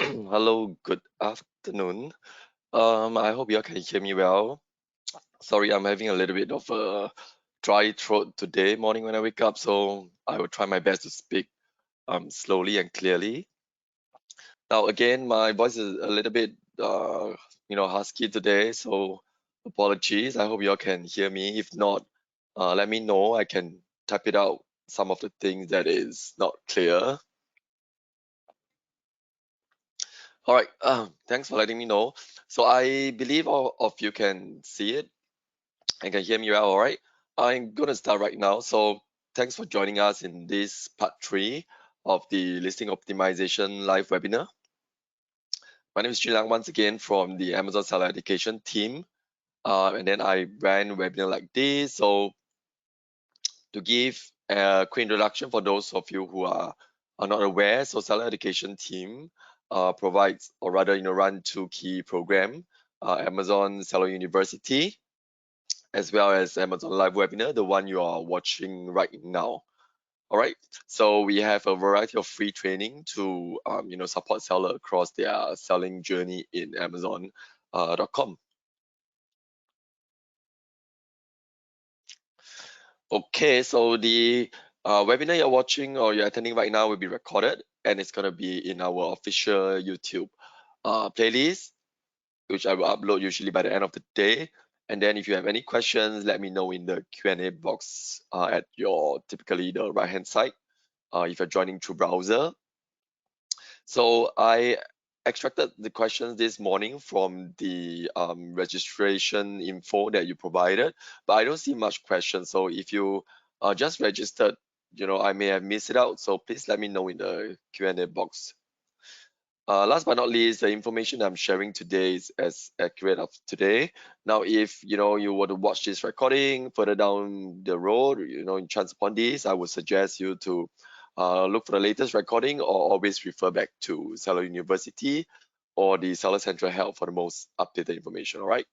Hello, good afternoon. I hope you all can hear me well. Sorry, I'm having a little bit of a dry throat today morning when I wake up, so I will try my best to speak slowly and clearly. Now, again, my voice is a little bit husky today, so apologies. I hope you all can hear me. If not, let me know. I can type it out some of the things that is not clear. All right, thanks for letting me know. So I believe all of you can see it and can hear me well, all right? I'm gonna start right now. So thanks for joining us in this part 3 of the listing optimization live webinar. My name is Lang once again from the Amazon Seller Education team. And then I ran webinar like this. So to give a quick introduction for those of you who are not aware, so Seller Education team provides, or rather, run two key program, Amazon Seller University, as well as Amazon Live Webinar, the one you are watching right now. All right. So we have a variety of free training to, support seller across their selling journey in Amazon.com. Okay, so the webinar you're watching or you're attending right now will be recorded, and it's going to be in our official YouTube playlist, which I will upload usually by the end of the day. And then if you have any questions, let me know in the Q&A box at your typically the right-hand side if you're joining through browser. So I extracted the questions this morning from the registration info that you provided, but I don't see much questions. So if you just registered, I may have missed it out. So please let me know in the Q&A box. Last but not least, the information I'm sharing today is as accurate of today. Now, if you were to watch this recording further down the road, in chance upon this, I would suggest you to look for the latest recording or always refer back to Seller University or the Seller Central Help for the most updated information. All right.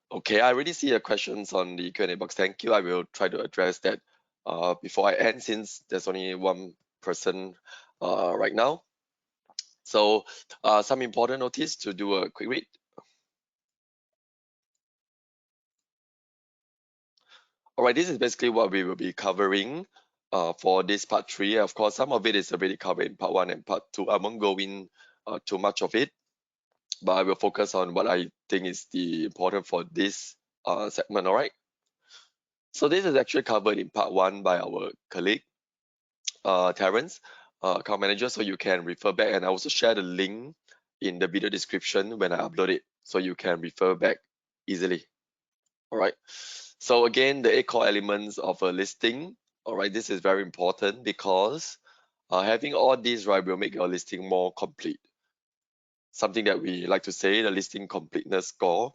Okay, I already see the questions on the Q&A box. Thank you. I will try to address that before I end, since there's only one person right now. So some important notice to do a quick read. All right, this is basically what we will be covering for this part 3. Of course, some of it is already covered in part 1 and part 2. I won't go in too much of it, but I will focus on what I think is the important for this segment. All right. So this is actually covered in part 1 by our colleague Terence, account manager. So you can refer back, and I also share the link in the video description when I upload it, so you can refer back easily. All right. So again, the 8 core elements of a listing. All right, this is very important because having all these right will make your listing more complete. Something that we like to say, the listing completeness score.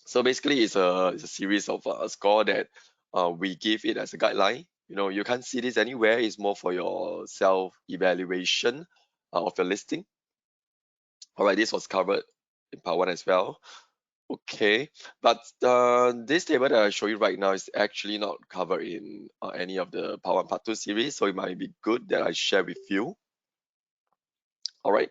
So basically, it's a series of score that we give it as a guideline. You can't see this anywhere. It's more for your self-evaluation of your listing. All right, this was covered in part 1 as well. Okay, but this table that I show you right now is actually not covered in any of the part 1, part 2 series, so it might be good that I share with you. All right,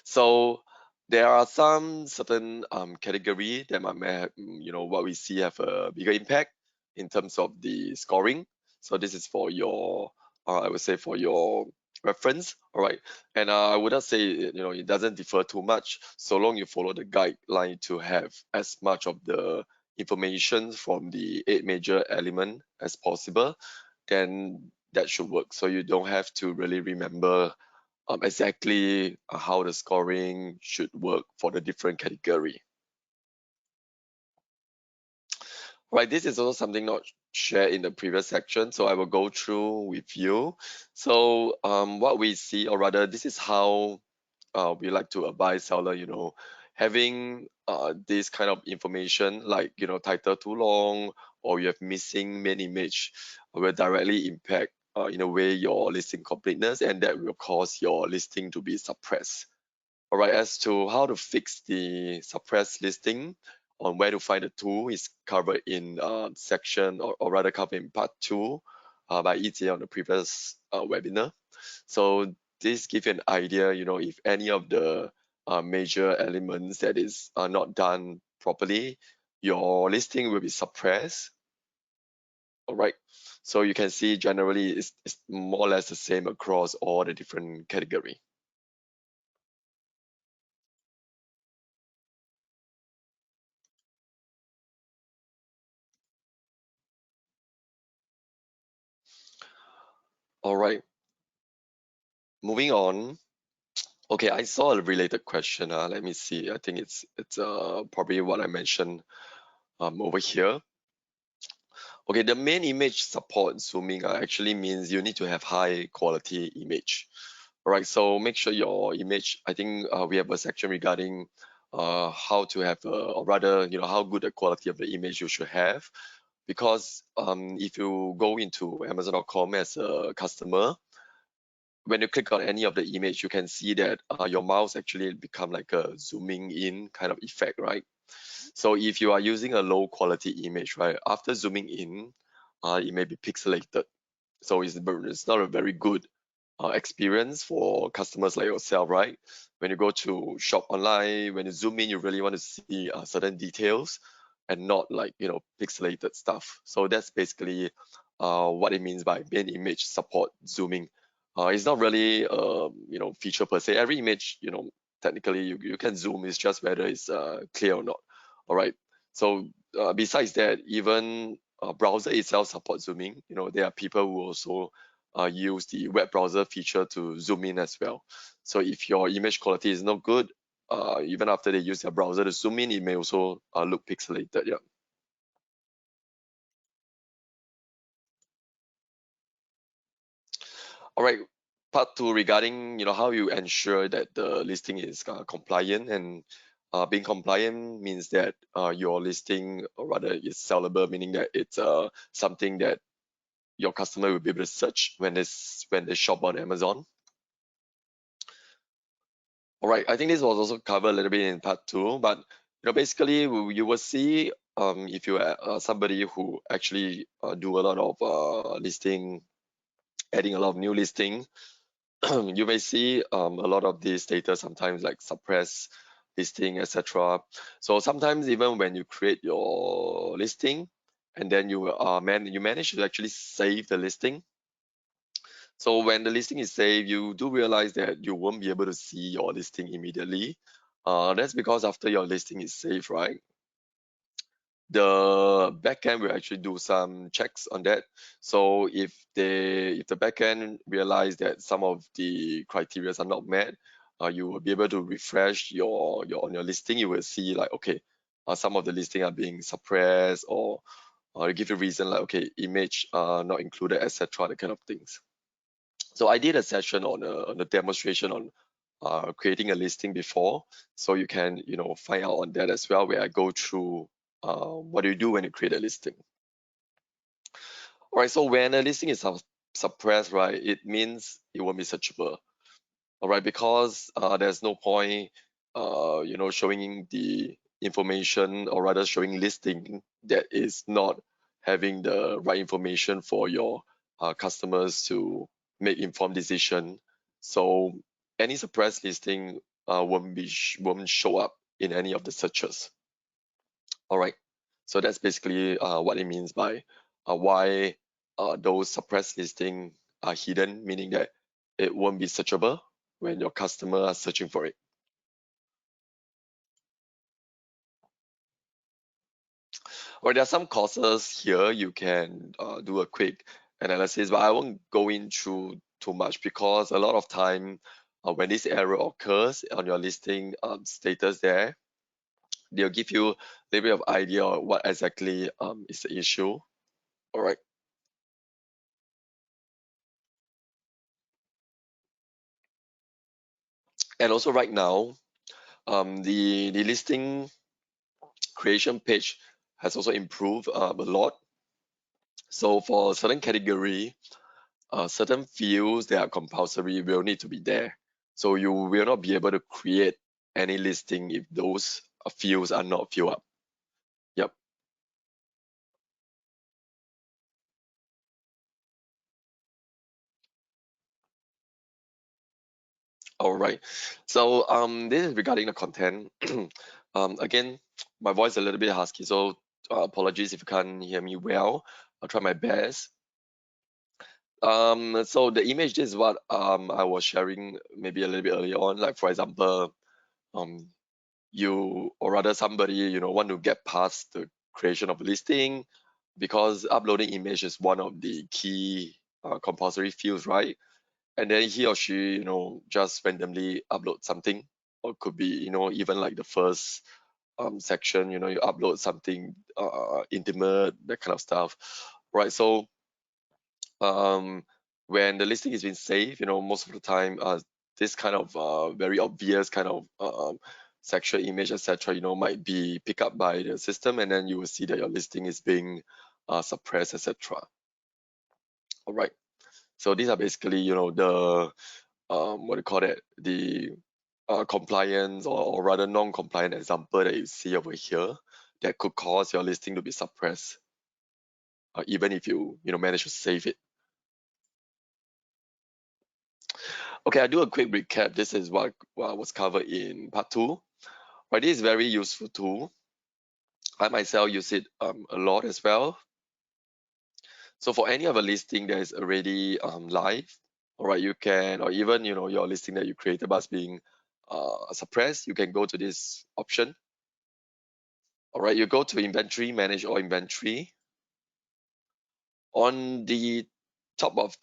so there are some certain category that might have, what we see have a bigger impact in terms of the scoring. So this is for your, I would say for your reference. All right, and I would not say it doesn't differ too much, so long you follow the guideline to have as much of the information from the 8 major element as possible, then that should work. So you don't have to really remember exactly how the scoring should work for the different category. Right, this is also something not shared in the previous section, so I will go through with you. So what we see, or rather, this is how we like to advise seller, having this kind of information like, title too long or you have missing main image will directly impact in a way your listing completeness, and that will cause your listing to be suppressed. All right, as to how to fix the suppressed listing on where to find the tool is covered in section, or rather covered in part 2 by EJ on the previous webinar. So this gives you an idea, if any of the major elements that is not done properly, your listing will be suppressed. All right. So you can see generally it's more or less the same across all the different category. All right. Moving on. Okay, I saw a related question. Let me see. I think it's probably what I mentioned over here. Okay, the main image support zooming actually means you need to have high quality image. All right, so make sure your image, I think we have a section regarding how to have, or rather, how good the quality of the image you should have. Because if you go into Amazon.com as a customer, when you click on any of the image, you can see that your mouse actually become like a zooming in kind of effect, right? So if you are using a low quality image, right, after zooming in, it may be pixelated. So it's not a very good experience for customers like yourself, right? When you go to shop online, when you zoom in, you really want to see certain details and not like, pixelated stuff. So that's basically what it means by main image support zooming. It's not really, feature per se. Every image, technically you can zoom. It's just whether it's clear or not. All right. So besides that, even browser itself supports zooming. There are people who also use the web browser feature to zoom in as well. So if your image quality is not good, even after they use their browser to zoom in, it may also look pixelated. Yeah. All right. Part 2 regarding how you ensure that the listing is compliant, and being compliant means that your listing, or rather is sellable, meaning that it's something that your customer will be able to search when they shop on Amazon. All right, I think this was also covered a little bit in part 2, but basically you will see if you are somebody who actually do a lot of listing, adding a lot of new listing, you may see a lot of these data sometimes like suppress listing, etc. So sometimes even when you create your listing and then you manage to actually save the listing. So when the listing is saved, you do realize that you won't be able to see your listing immediately. That's because after your listing is saved, right? The backend will actually do some checks on that. So if the backend realize that some of the criteria are not met, you will be able to refresh your on your listing. You will see like, okay, some of the listing are being suppressed, or give a reason like, okay, image not included, etc. That kind of things. So I did a session on a demonstration on creating a listing before, so you can find out on that as well, where I go through what do you do when you create a listing. All right, so when a listing is suppressed, right, it means it won't be searchable. All right, because there's no point, showing the information, or rather showing listing that is not having the right information for your customers to make informed decision. So any suppressed listing won't show up in any of the searches. All right, so that's basically what it means by why those suppressed listing are hidden, meaning that it won't be searchable when your customer are searching for it. Or there are some courses here you can do a quick analysis, but I won't go into too much, because a lot of time when this error occurs on your listing status there, they'll give you a little bit of idea of what exactly is the issue. All right. And also right now, the listing creation page has also improved a lot. So for certain category, certain fields that are compulsory will need to be there. So you will not be able to create any listing if those fields are not filled up. All right. So this is regarding the content. Again, my voice is a little bit husky, so apologies if you can't hear me well. I'll try my best. So the image, this is what I was sharing maybe a little bit earlier on. Like for example, um you or rather somebody want to get past the creation of a listing because uploading image is one of the key compulsory fields, right? And then he or she just randomly upload something, or could be even like the first section, you upload something intimate, that kind of stuff, right? So um when the listing is being saved, most of the time this kind of very obvious kind of sexual image, etc., might be picked up by the system, and then you will see that your listing is being suppressed, etc. All right. So these are basically the what do you call it, the compliance, or rather non-compliant example that you see over here that could cause your listing to be suppressed, even if you manage to save it. Okay, I'll do a quick recap. This is what was covered in part 2. Right, this is very useful tool. I myself use it a lot as well. So for any of a listing that is already live, all right, you can, or even your listing that you created but being suppressed, you can go to this option. All right, you go to inventory, manage all inventory. On the top of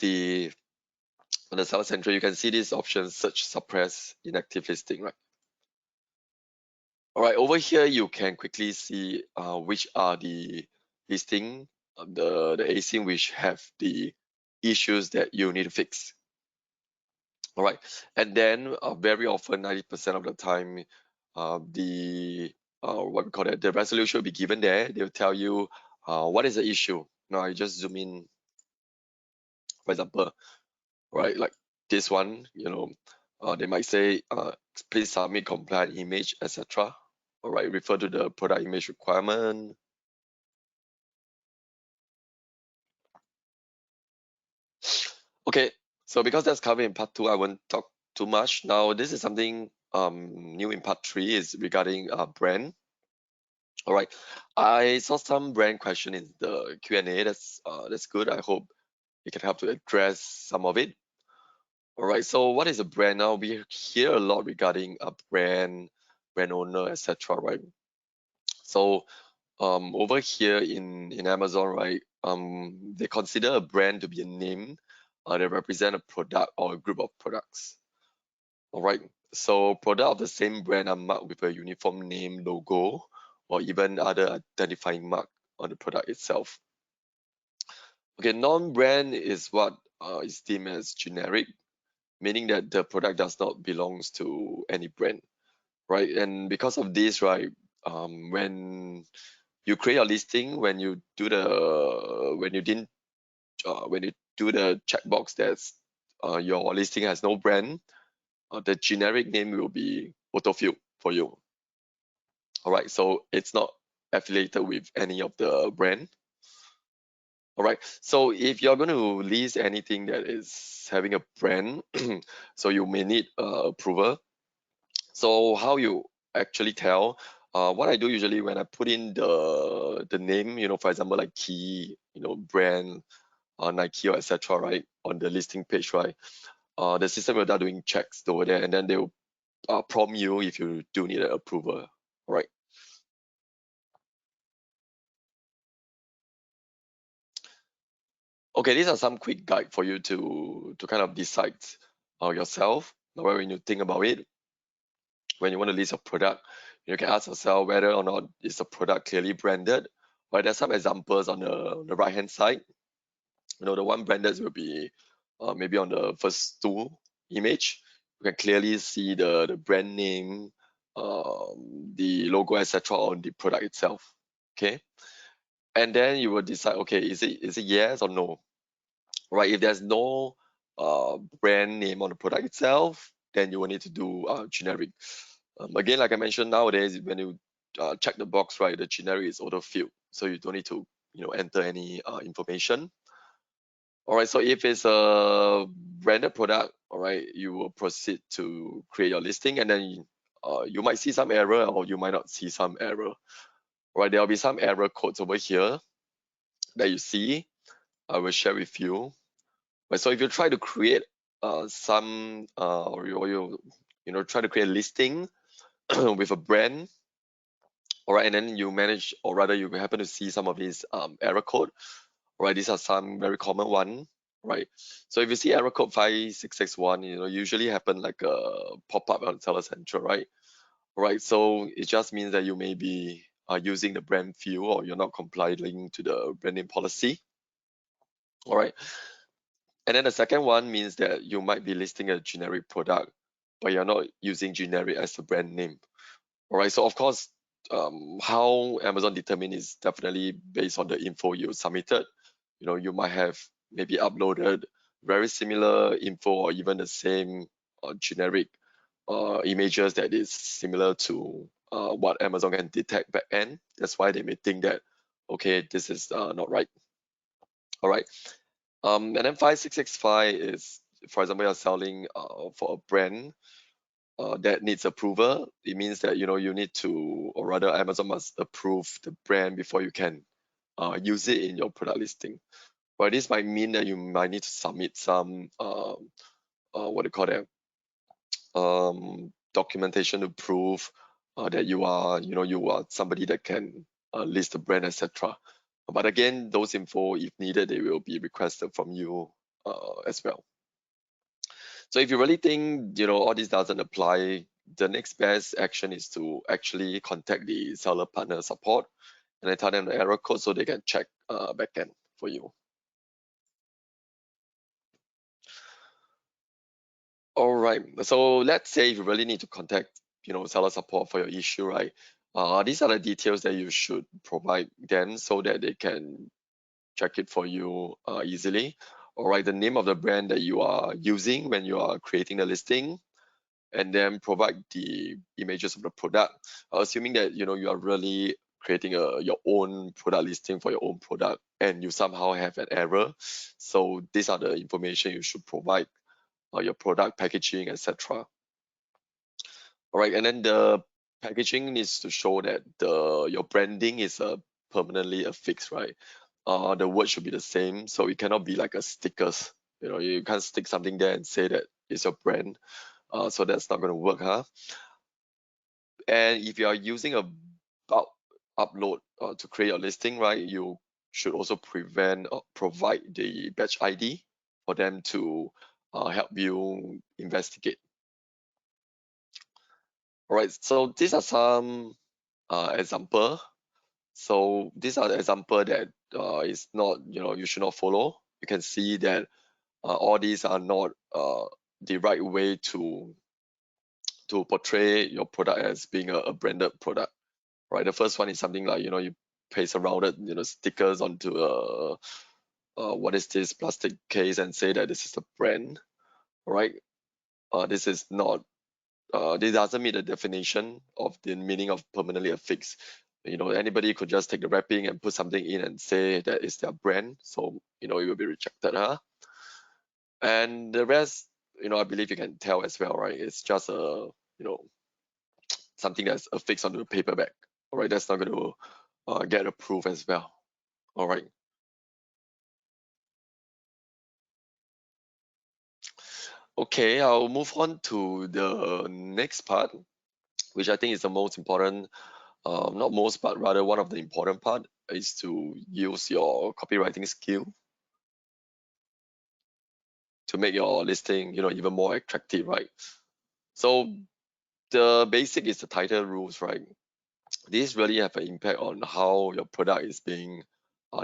on the Seller Central, you can see this option: search, suppress, inactive listing, right? All right, over here you can quickly see which are the listing, the ASIN which have the issues that you need to fix. All right, and then very often, 90% of the time, the what we call it, the resolution will be given there. They'll tell you what is the issue. Now I just zoom in, for example, right, like this one, they might say, please submit compliant image, etc. All right, refer to the product image requirement. Okay, so because that's covered in part 2, I won't talk too much. Now, this is something new in part 3, is regarding brand. All right, I saw some brand question in the Q&A. That's good. I hope it can help to address some of it. All right, so what is a brand? Now we hear a lot regarding a brand owner, etc. Right? So over here in Amazon, right, they consider a brand to be a name that represent a product or a group of products. All right, so product of the same brand are marked with a uniform name, logo, or even other identifying mark on the product itself. Okay, non-brand is what is deemed as generic, meaning that the product does not belongs to any brand, right? And because of this, right, when you create a listing, when you do the when you didn't when you do the checkbox that's your listing has no brand, the generic name will be autofilled for you. All right, so it's not affiliated with any of the brand. All right, so if you're going to list anything that is having a brand, so you may need approval. So how you actually tell? What I do usually when I put in the name, for example, like key, brand, Nike or etc., right, on the listing page, right? The system will start doing checks over there, and then they will prompt you if you do need an approval, right? Okay, these are some quick guide for you to kind of decide yourself. Now, when you think about it, when you want to list a product, you can ask yourself whether or not is the product clearly branded. Right, there's some examples on the right hand side. The one branded will be maybe on the first two image. You can clearly see the brand name, the logo, etc., on the product itself. Okay, and then you will decide, okay, is it yes or no? Right, if there's no brand name on the product itself, then you will need to do generic. Again, like I mentioned, nowadays when you check the box, right, the generic is auto-filled, so you don't need to enter any information. All right, so if it's a branded product, all right, you will proceed to create your listing, and then you might see some error or you might not see some error. All right, there will be some error codes over here that you see. I will share with you. Right, so if you try to create some or you try to create a listing with a brand, all right, and then you manage, or rather you happen to see some of these error code. All right, these are some very common one, right? So if you see error code 5661, usually happen like a pop-up on Seller Central, right? All right, so it just means that you may be using the brand field, or you're not complying to the branding policy. All right, and then the second one means that you might be listing a generic product, but you're not using generic as a brand name. All right, so of course, how Amazon determine is definitely based on the info you submitted. You might have maybe uploaded very similar info, or even the same generic images that is similar to what Amazon can detect back end. That's why they may think that, okay, this is not right. All right. And then 5665 is, for example, you're selling for a brand that needs approval. It means that you need to, or rather, Amazon must approve the brand before you can use it in your product listing. But this might mean that you might need to submit some what do you call that, documentation to prove that you are somebody that can list the brand, etc. But again, those info, if needed, they will be requested from you as well. So if you really think all this doesn't apply, the next best action is to actually contact the seller partner support and then tell them the error code so they can check backend for you. All right. So let's say if you really need to contact seller support for your issue, right? These are the details that you should provide them so that they can check it for you easily. All right. The name of the brand that you are using when you are creating the listing, and then provide the images of the product. Assuming that you are really creating your own product listing for your own product, and you somehow have an error. So these are the information you should provide, your product packaging, etc. All right, and then the packaging needs to show that your branding is permanently affixed, right? The word should be the same, so it cannot be like a stickers. You can't stick something there and say that it's your brand. So that's not going to work, huh? And if you are using a bulk upload to create your listing, right, you should also provide the batch ID for them to help you investigate. All right, so these are some example. So these are the example that is not, you should not follow. You can see that all these are not the right way to portray your product as being a branded product. Right, the first one is something like you paste a rounded stickers onto a what is this plastic case and say that this is a brand. All right, this is not this doesn't meet the definition of the meaning of permanently affixed. Anybody could just take the wrapping and put something in and say that it's their brand, so it will be rejected, huh? And the rest, I believe you can tell as well, right? It's just a something that's affixed onto the paper bag. All right, that's not going to get approved as well. All right. Okay, I'll move on to the next part, which I think is the most important, not most, but rather one of the important part is to use your copywriting skill to make your listing, even more attractive, right? So the basic is the title rules, right? These really have an impact on how your product is being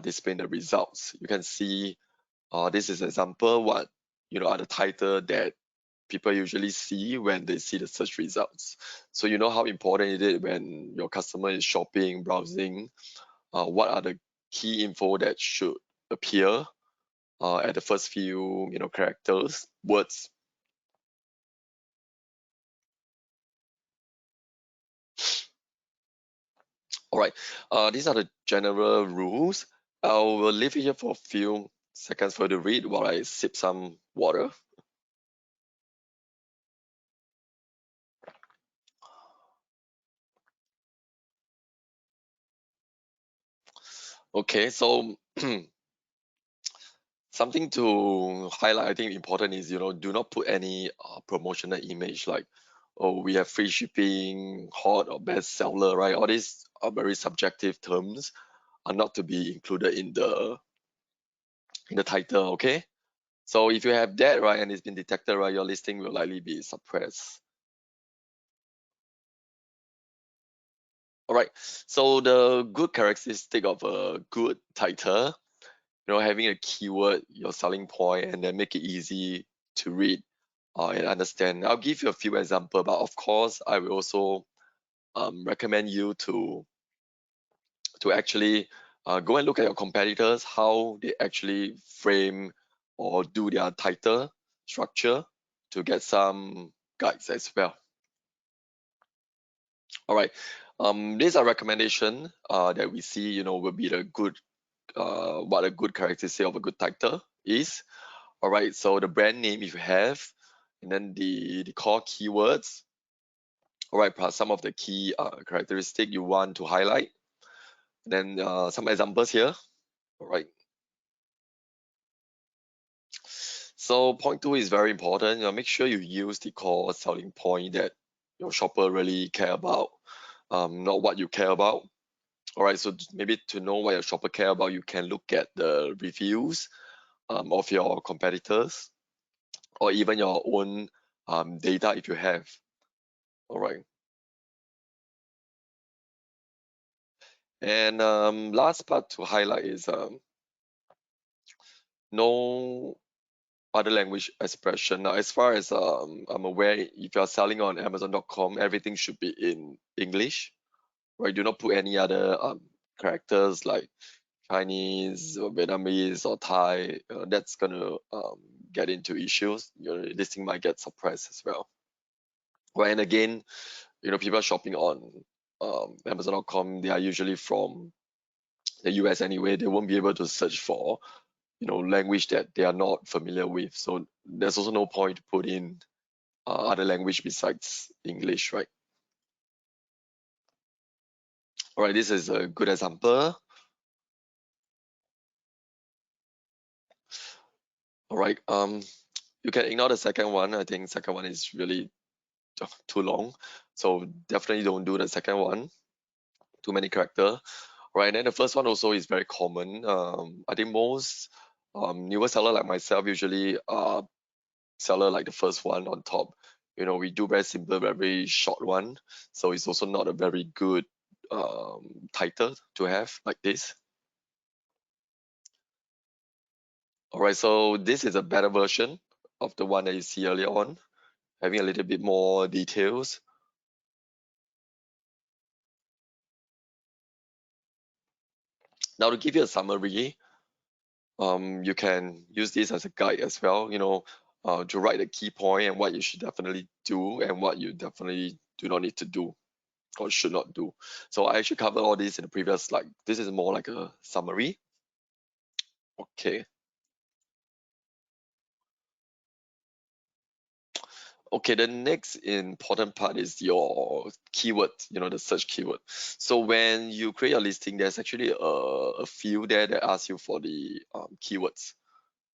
displaying the results. You can see this is example what are the title that people usually see when they see the search results. So you know how important it is when your customer is shopping, browsing, what are the key info that should appear at the first few characters, words. All right, these are the general rules. I will leave it here for a few seconds for you to read while I sip some water. Okay, so something to highlight, I think important is, do not put any promotional image like, oh, we have free shipping, hot or best seller, right? All these are very subjective terms are not to be included in the title, okay? So if you have that, right, and it's been detected, right, your listing will likely be suppressed. All right. So the good characteristic of a good title, having a keyword, your selling point, and then make it easy to read and understand. I'll give you a few examples, but of course, I will also recommend you to actually go and look at your competitors, how they actually frame or do their title structure to get some guides as well. All right. These are recommendation that we see, will be the good, what a good characteristic of a good title is. All right. So the brand name if you have, and then the core keywords. All right. Plus some of the key characteristic you want to highlight. Then some examples here. All right. So point two is very important. Make sure you use the core selling point that your shopper really care about, not what you care about. All right, so maybe to know what your shopper care about, you can look at the reviews of your competitors or even your own data if you have. All right, and last part to highlight is no other language expression. Now, as far as I'm aware, if you're selling on Amazon.com, everything should be in English, right? Do not put any other characters like Chinese or Vietnamese or Thai. That's gonna get into issues. Your listing might get suppressed as well. Right, and again, people shopping on Amazon.com, they are usually from the US anyway. They won't be able to search for language that they are not familiar with. So there's also no point to put in other language besides English, right? All right, this is a good example. All right, you can ignore the second one. I think second one is really too long, so definitely don't do the second one. Too many character, right? And then the first one also is very common. I think most newer seller like myself usually seller like the first one on top. We do very simple, very short one, so it's also not a very good title to have like this. All right, so this is a better version of the one that you see earlier on, having a little bit more details. Now to give you a summary, you can use this as a guide as well, to write the key point and what you should definitely do and what you definitely do not need to do or should not do. So I actually covered all this in the previous slide. This is more like a summary. Okay. Okay, the next important part is your keyword, the search keyword. So when you create your listing, there's actually a field there that asks you for the keywords.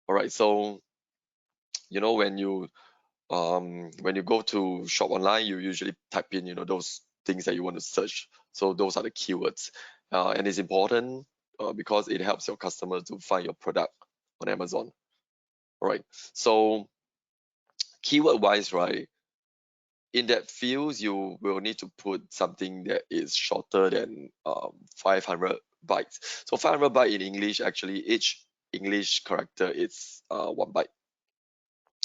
All right, so when you go to shop online, you usually type in, those things that you want to search. So those are the keywords, and it's important because it helps your customers to find your product on Amazon. All right. So keyword wise, right, in that fields, you will need to put something that is shorter than 500 bytes. So 500 byte in English, actually, each English character is 1 byte.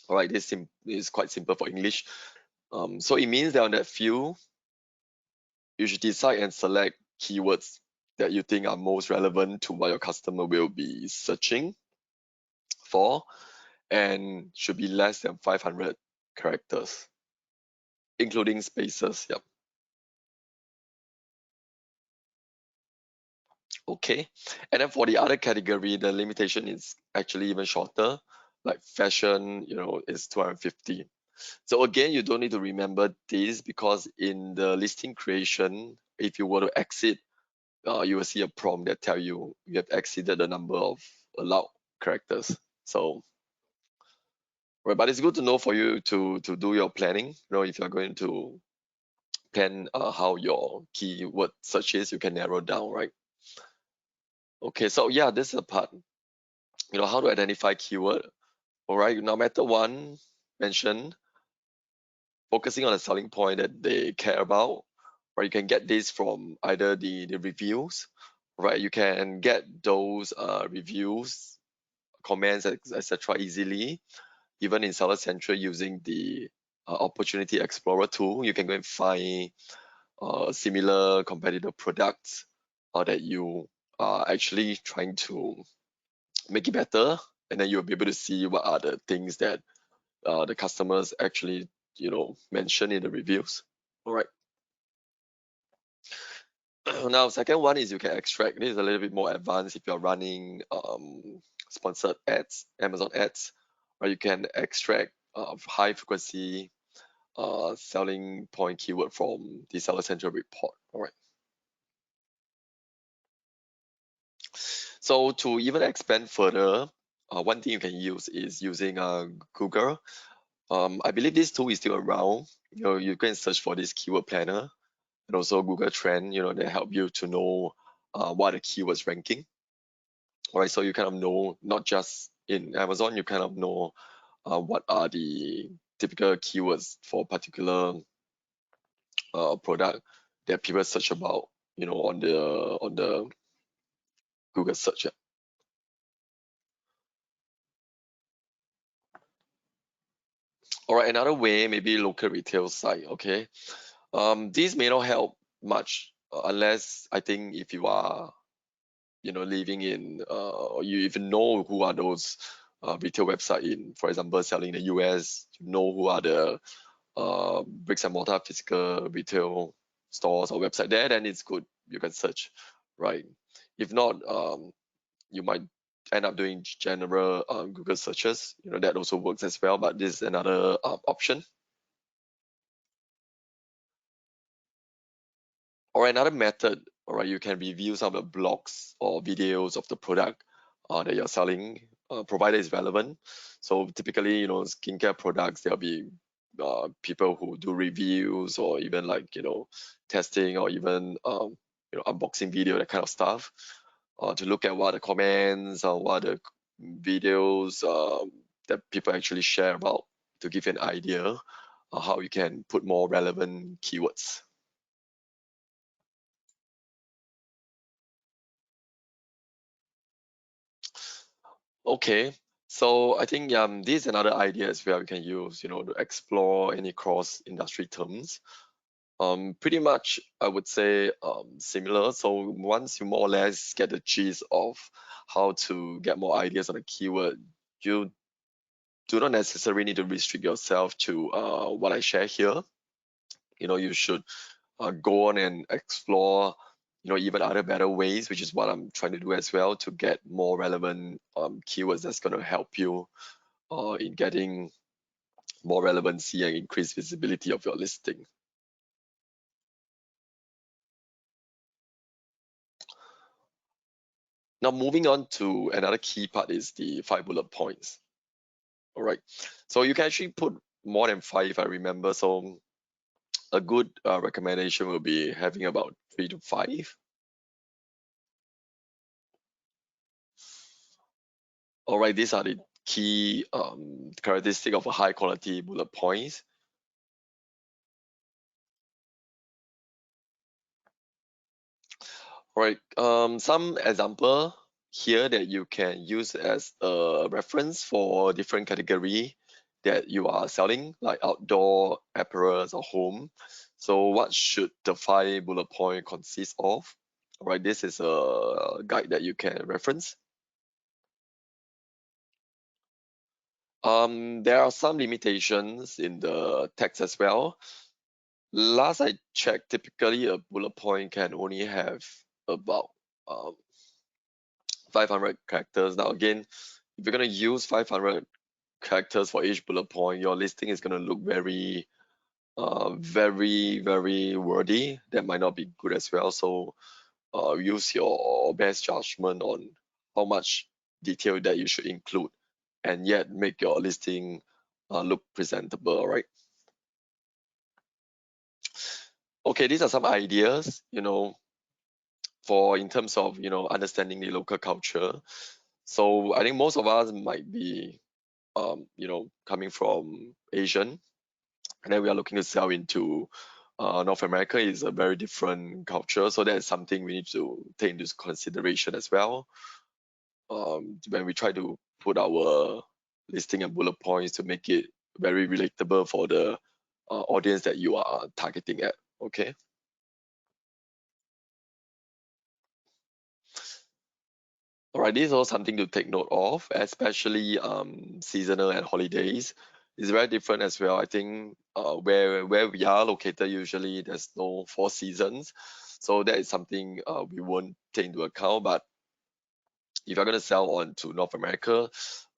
All right, this is quite simple for English. So it means that on that field, you should decide and select keywords that you think are most relevant to what your customer will be searching for and should be less than 500 characters, including spaces. Yep. Okay. And then for the other category, the limitation is actually even shorter. Like fashion, is 250. So again, you don't need to remember this because in the listing creation, if you were to exit you will see a prompt that tell you you have exceeded the number of allowed characters. So, right, but it's good to know for you to do your planning. If you're going to plan how your keyword search is, you can narrow down, right? Okay, so yeah, this is a part. How to identify keyword. All right, now method one mentioned focusing on a selling point that they care about, right? You can get this from either the reviews, right? You can get those reviews, comments, etc. easily, even in Seller Central using the Opportunity Explorer tool. You can go and find similar competitor products that you are actually trying to make it better, and then you'll be able to see what are the things that the customers actually mention in the reviews. All right. Now, second one is you can extract. This is a little bit more advanced if you're running sponsored ads, Amazon ads, or you can extract high frequency selling point keyword from the Seller Central report. All right. So to even expand further, one thing you can use is using Google. I believe this tool is still around. You can search for this keyword planner and also Google Trend. They help you to know what the keywords ranking. All right, so you kind of know not just in Amazon, you kind of know what are the typical keywords for particular product that people search about, on the Google search. All right, another way, maybe local retail site. Okay, these may not help much unless I think if you are living in or you even know who are those retail website in, for example, selling in the US, you know who are the bricks and mortar physical retail stores or website there, then it's good. You can search, right? If not, you might end up doing general Google searches. That also works as well, but this is another option. Or another method, all right, you can review some of the blogs or videos of the product that you're selling, provided it's relevant. So typically, skincare products, there'll be people who do reviews or even like, testing or even, unboxing video, that kind of stuff, to look at what the comments or what the videos that people actually share about to give you an idea of how you can put more relevant keywords. Okay, so I think this is another idea as well we can use, to explore any cross industry terms. Pretty much, I would say similar. So once you more or less get the gist of how to get more ideas on a keyword, you do not necessarily need to restrict yourself to what I share here. You should go on and explore, even other better ways, which is what I'm trying to do as well, to get more relevant keywords that's going to help you in getting more relevancy and increased visibility of your listing. Now, moving on to another key part is the 5 bullet points. All right. So you can actually put more than 5, if I remember. So a good recommendation will be having about 3 to 5. All right. These are the key characteristic of a high quality bullet points. All right. Some example here that you can use as a reference for different category that you are selling, like outdoor, apparel, or home. So what should the 5 bullet point consist of? All right, this is a guide that you can reference. There are some limitations in the text as well. Last I checked, typically a bullet point can only have about um, 500 characters. Now again, if you're going to use 500 characters for each bullet point, your listing is going to look very, very wordy. That might not be good as well. So use your best judgment on how much detail that you should include, and yet make your listing look presentable, right? Okay, these are some ideas, for in terms of understanding the local culture. So I think most of us might be coming from Asian, and then we are looking to sell into North America. Is a very different culture, so that is something we need to take into consideration as well when we try to put our listing and bullet points to make it very relatable for the audience that you are targeting at. Okay. All right, this is also something to take note of, especially seasonal and holidays. It's very different as well. I think where we are located, usually there's no four seasons, so that is something we won't take into account. But if you're going to sell on to North America,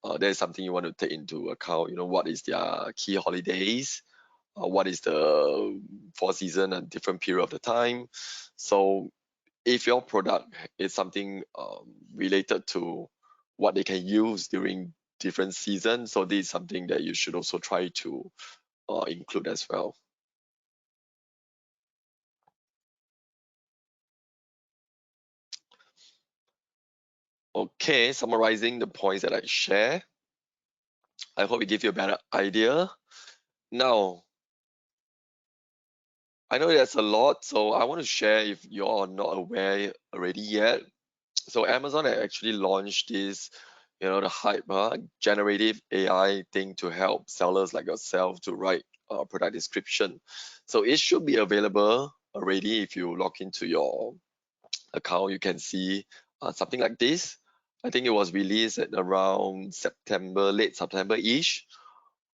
that is something you want to take into account. What is their key holidays? What is the four season and different period of the time? So if your product is something related to what they can use during different seasons, so this is something that you should also try to include as well. Okay, summarizing the points that I share, I hope it gives you a better idea. Now, I know there's a lot, so I want to share if you're not aware already yet. So Amazon had actually launched this, the hype, generative AI thing to help sellers like yourself to write product description. So it should be available already. If you log into your account, you can see something like this. I think it was released at around September, late September-ish.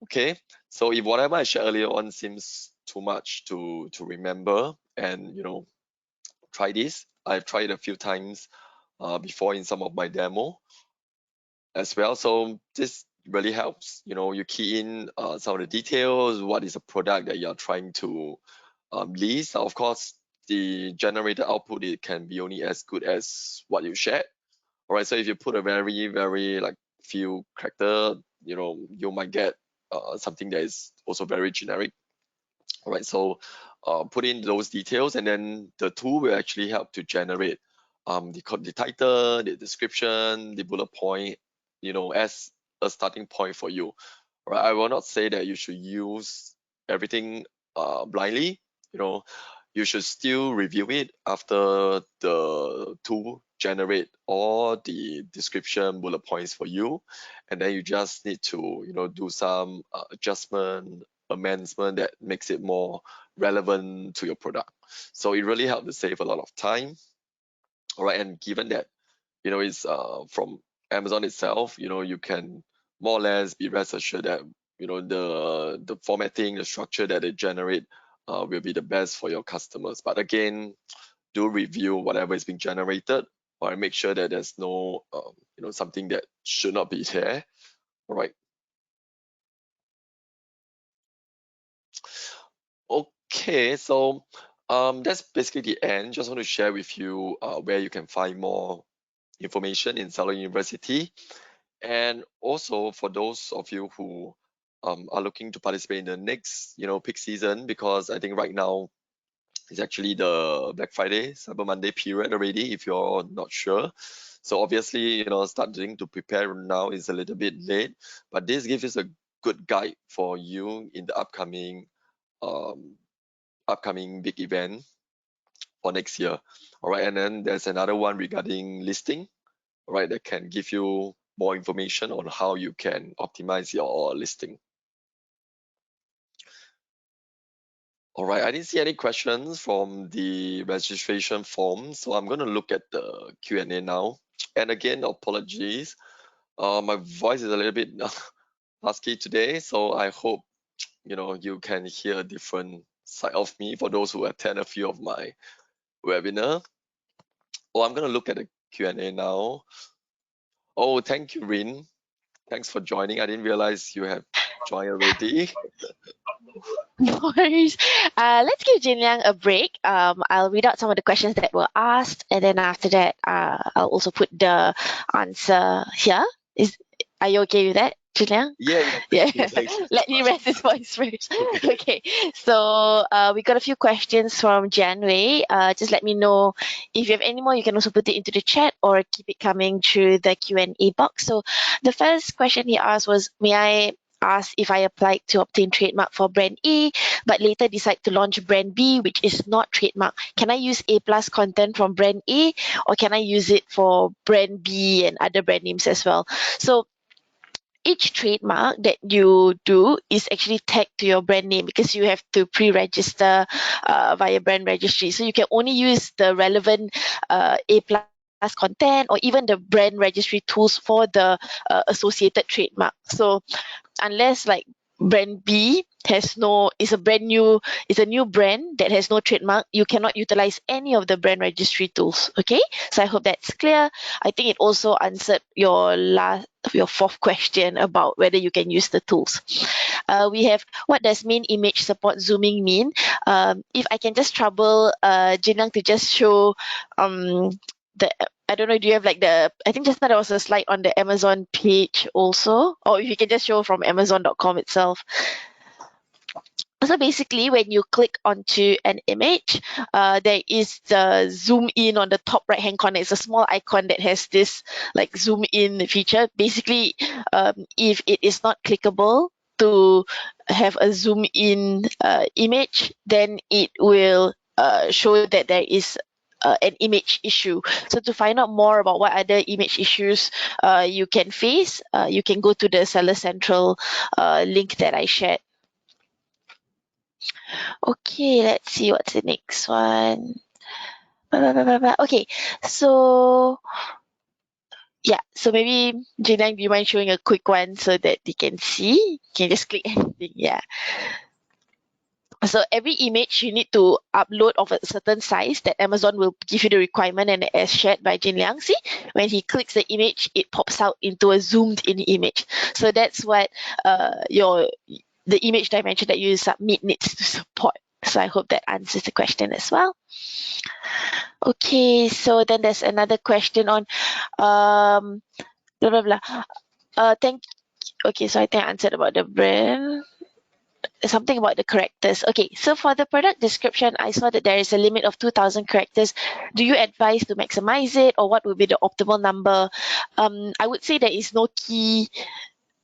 Okay, so if whatever I shared earlier on seems too much to remember, and try this. I've tried it a few times before in some of my demo as well. So this really helps. You key in some of the details. What is a product that you're trying to list? Of course, the generated output, it can be only as good as what you shared. All right. So if you put a very, very like few character, you might get something that is also very generic. All right, so put in those details, and then the tool will actually help to generate the title, the description, the bullet point, as a starting point for you. All right, I will not say that you should use everything blindly. You know, you should still review it after the tool generate all the description bullet points for you, and then you just need to do some adjustment amendment that makes it more relevant to your product. So it really helps to save a lot of time. All right, and given that it's from Amazon itself, you can more or less be rest assured that the formatting, the structure that they generate will be the best for your customers. But again, do review whatever is being generated, or make sure that there's no something that should not be there. All right. Okay, so that's basically the end. Just want to share with you where you can find more information in Seller University. And also for those of you who are looking to participate in the next, peak season, because I think right now it's actually the Black Friday, Cyber Monday period already, if you're not sure. So obviously, starting to prepare now is a little bit late, but this gives us a good guide for you in the um, upcoming big event for next year. All right, and then there's another one regarding listing, all right, that can give you more information on how you can optimize your listing. All right, I didn't see any questions from the registration form, so I'm going to look at the Q&A now. And again, apologies. My voice is a little bit husky today, so I hope you can hear a different side of me for those who attend a few of my webinar. Oh, I'm going to look at the Q&A now. Oh, thank you, Rin. Thanks for joining. I didn't realize you have try already. No worries. Let's give Jin Liang a break. I'll read out some of the questions that were asked, and then after that, I'll also put the answer here. Is Are you okay with that, Jin Liang? Yeah, yeah, Yeah. thank you. Thank you so Let me much. rest his voice first. Okay. Okay. So we got a few questions from Janway. Just let me know if you have any more. You can also put it into the chat or keep it coming through the Q&A box. So the first question he asked was, may I ask if I applied to obtain trademark for brand A, but later decide to launch brand B, which is not trademark? Can I use A plus content from brand A, or can I use it for brand B and other brand names as well? So each trademark that you do is actually tagged to your brand name, because you have to pre-register via brand registry. So you can only use the relevant A plus content or even the brand registry tools for the associated trademark. So unless like brand B has no is a brand new is a new brand that has no trademark, you cannot utilize any of the brand registry tools. Okay, so I hope that's clear. I think it also answered your fourth question about whether you can use the tools. We have, what does main image support zooming mean? If I can just trouble Jinang to just show the I don't know, do you have like I think just now there was a slide on the Amazon page also, or if you can just show from Amazon.com itself. So basically, when you click onto an image, there is the zoom in on the top right hand corner. It's a small icon that has this like zoom in feature. Basically, if it is not clickable to have a zoom in image, then it will show that there is an image issue. So to find out more about what other image issues you can face, you can go to the Seller Central link that I shared. Okay, let's see what's the next one. Okay, so yeah, so maybe Jinang, do you mind showing a quick one so that they can see? You can just click anything, yeah. So every image you need to upload of a certain size that Amazon will give you the requirement, and as shared by Jin Liang, see, when he clicks the image, it pops out into a zoomed in image. So that's what the image dimension that you submit needs to support. So I hope that answers the question as well. Okay, so then there's another question on blah blah blah. Thank. Okay, so I think I answered about the brand. Something about the characters. Okay, so for the product description, I saw that there is a limit of 2,000 characters. Do you advise to maximize it, or what would be the optimal number? I would say there is no key.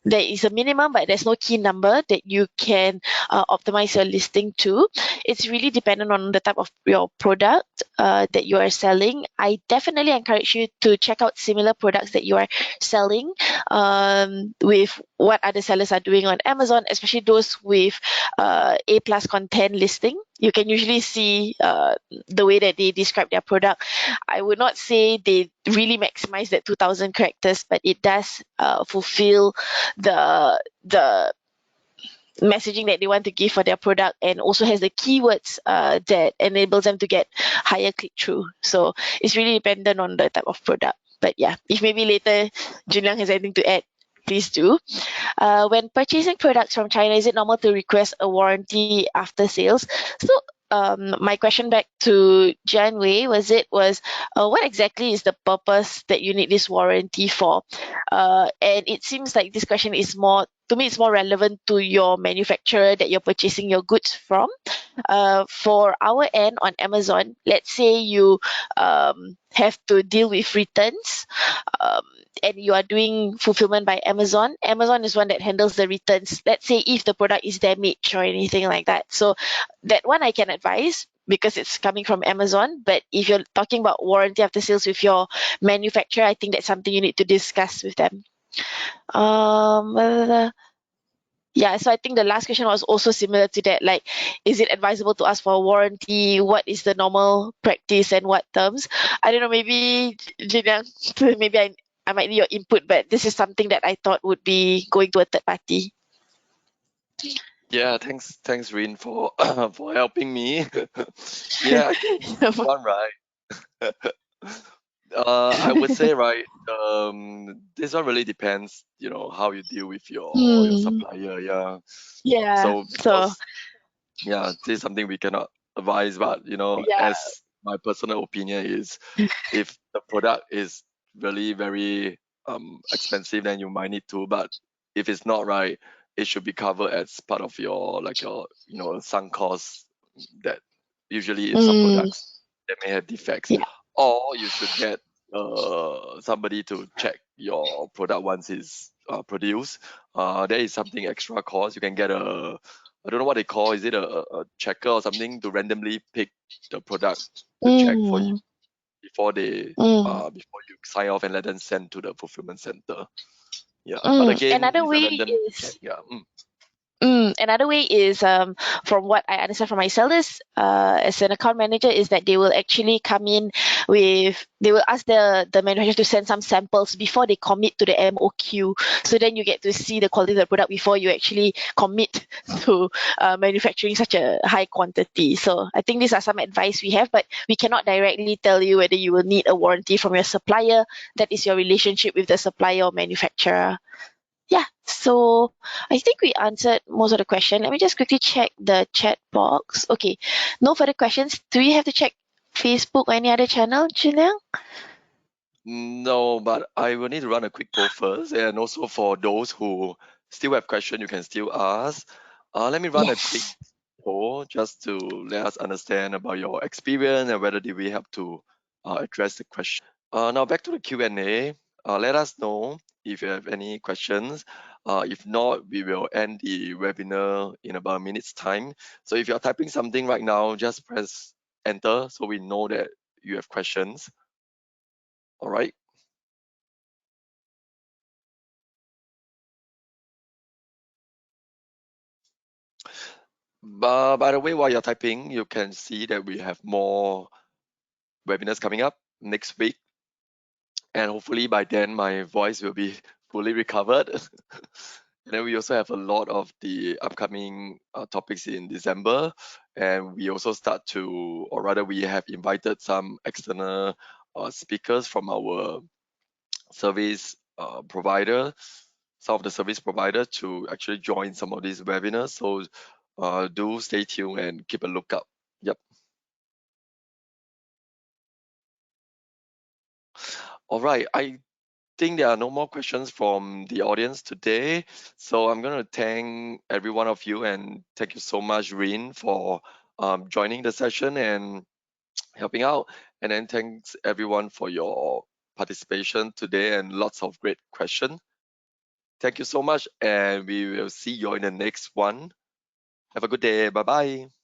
There is a minimum, but there's no key number that you can optimize your listing to. It's really dependent on the type of your product that you are selling. I definitely encourage you to check out similar products that you are selling with what other sellers are doing on Amazon, especially those with A plus content listing. You can usually see the way that they describe their product. I would not say they really maximize that 2,000 characters, but it does fulfill the messaging that they want to give for their product, and also has the keywords that enables them to get higher click through. So it's really dependent on the type of product. But yeah, if maybe later Junliang has anything to add, please do. When purchasing products from China, is it normal to request a warranty after sales? So my question back to Janway was what exactly is the purpose that you need this warranty for? And it seems like this question is more, to me, it's more relevant to your manufacturer that you're purchasing your goods from. For our end on Amazon, let's say you have to deal with returns, um, and you are doing fulfillment by Amazon. Amazon is one that handles the returns. Let's say if the product is damaged or anything like that. So that one I can advise because it's coming from Amazon. But if you're talking about warranty after sales with your manufacturer, I think that's something you need to discuss with them. Um, yeah, so I think the last question was also similar to that. Like, is it advisable to ask for a warranty? What is the normal practice and what terms? I don't know, maybe Gina, maybe I might need your input, but this is something that I thought would be going to a third party. Yeah, thanks, Rin, for for helping me. Yeah, I think one right. I would say, right, this one really depends, how you deal with your Hmm. supplier. Yeah. Yeah. So So because yeah, this is something we cannot advise, but yeah. as my personal opinion is, if the product is really very expensive, then you might need to. But if it's not, right, it should be covered as part of your, like, your sunk cost, that usually in some Mm, products they may have defects. yeah. Or you should get somebody to check your product once it's produced. There is something extra cost. You can get a, I don't know what they call, is it a checker or something, to randomly pick the product to check for you Mm, before they mm, before you sign off and let them send to the fulfillment center. Yeah, but mm. again, Another it's a way random check. is Yeah. Another way is, from what I understand from my sellers, as an account manager, is that they will actually come in they will ask the manufacturer to send some samples before they commit to the MOQ. So then you get to see the quality of the product before you actually commit to manufacturing such a high quantity. So I think these are some advice we have, but we cannot directly tell you whether you will need a warranty from your supplier. That is your relationship with the supplier or manufacturer. Yeah, so I think we answered most of the question. Let me just quickly check the chat box. Okay, no further questions. Do we have to check Facebook or any other channel, Julian? No, but I will need to run a quick poll first, and also for those who still have questions, you can still ask. Let me run a quick Yes. poll just to let us understand about your experience and whether did we have to address the question. Now back to the Q&A. Let us know if you have any questions. If not, we will end the webinar in about a minute's time. So if you're typing something right now, just press enter so we know that you have questions. All right. By the way, while you're typing, you can see that we have more webinars coming up next week. And hopefully by then my voice will be fully recovered. And then we also have a lot of the upcoming topics in December. And we also start to, or rather, we have invited some external speakers from our service provider, some of the service providers, to actually join some of these webinars. So do stay tuned and keep a lookout. Yep. All right. I think there are no more questions from the audience today. So I'm going to thank every one of you, and thank you so much, Rin, for joining the session and helping out. And then thanks everyone for your participation today and lots of great questions. Thank you so much, and we will see you in the next one. Have a good day. Bye bye.